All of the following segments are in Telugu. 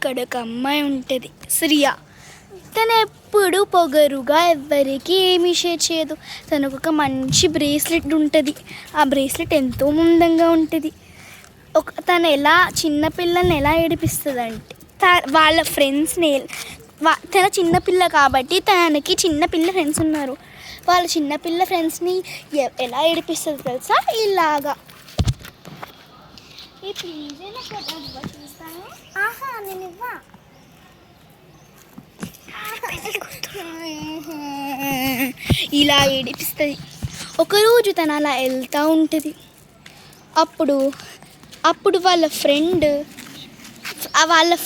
ఇక్కడ ఒక అమ్మాయి ఉంటుంది, శ్రియ. తను ఎప్పుడు పొగరుగా ఎవరికి ఏమీ షేర్ చేయదు. తనకు ఒక మంచి బ్రేస్లెట్ ఉంటుంది. ఆ బ్రేస్లెట్ ఎంతో అందంగా ఉంటుంది. తను చిన్నపిల్లల్ని ఎలా ఏడిపిస్తుంది అంటే వాళ్ళ ఫ్రెండ్స్ని తన చిన్నపిల్ల కాబట్టి తనకి చిన్నపిల్ల ఫ్రెండ్స్ ఉన్నారు. వాళ్ళ చిన్నపిల్ల ఫ్రెండ్స్ని ఎలా ఏడిపిస్తుంది తెలుసా? ఇలాగా చూస్తాను. నేను ఇవ్వ ఇలా ఏడిపిస్తుంది. ఒకరోజు తను అలా వెళ్తూ ఉంటుంది. అప్పుడు వాళ్ళ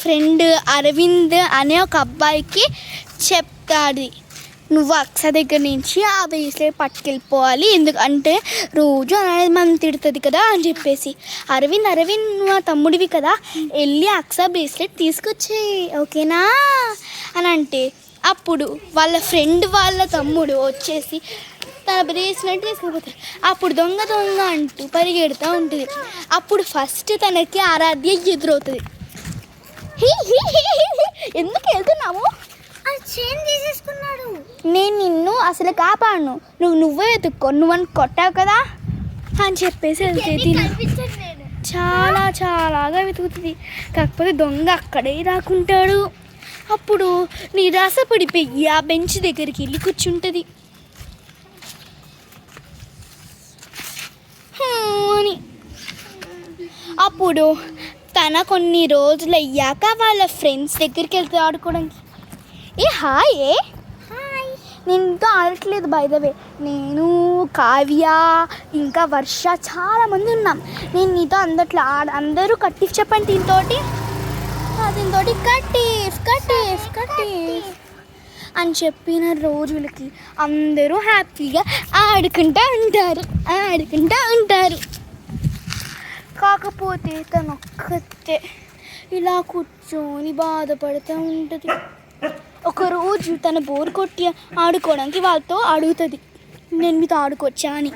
ఫ్రెండ్ అరవింద్ అనే ఒక అబ్బాయికి చెప్తాడు, నువ్వు అక్ష దగ్గర నుంచి ఆ బ్రేస్లెట్ పట్టుకెళ్ళిపోవాలి, ఎందుకంటే రోజు అనేది మనం తిడుతుంది కదా అని చెప్పేసి. అరవింద్ నువ్వు ఆ తమ్ముడివి కదా, వెళ్ళి అక్ష బ్రేస్లెట్ తీసుకొచ్చేయి, ఓకేనా అని అంటే, అప్పుడు వాళ్ళ తమ్ముడు వచ్చేసి తన బ్రేస్లెట్ తీసుకుపోతాడు. అప్పుడు దొంగ అంటూ పరిగెడుతూ ఉంటుంది. అప్పుడు ఫస్ట్ తనకి ఆరాధ్య ఎదురవుతుంది. ఎందుకు వెళ్తున్నావు? చేంజ్ చేసేసుకున్నాడు. నేను నిన్ను అసలు కాపాడను, నువ్వే వెతుక్కో, నువ్వని కొట్టావు కదా అని చెప్పేసి వెళ్తే చాలాగా వెతుకుతుంది. కాకపోతే దొంగ అక్కడే రాకుంటాడు. అప్పుడు నిరాశ పడిపోయి ఆ బెంచ్ దగ్గరికి వెళ్ళి కూర్చుంటుంది. అని అప్పుడు తన కొన్ని రోజులు అయ్యాక వాళ్ళ ఫ్రెండ్స్ దగ్గరికి వెళ్తే ఆడుకోవడానికి. హాయ్ నేను ఇంకా ఆడట్లేదు, బై ద వే. నేను, కావ్య, ఇంకా వర్ష చాలామంది ఉన్నాం. నేను నీతో అందరూ కట్టిఫ్ చెప్పండి దీంతోటి కట్టిఫ్ అని చెప్పిన రోజులకి అందరూ హ్యాపీగా ఆడుకుంటూ ఉంటారు. కాకపోతే తను ఒక్కతే ఇలా కూర్చొని బాధపడుతూ ఉంటుంది. ఒకరోజు తన బోర్ కొట్టి ఆడుకోవడానికి వాళ్ళతో అడుగుతుంది, నేను మీతో ఆడుకోవచ్చా అని.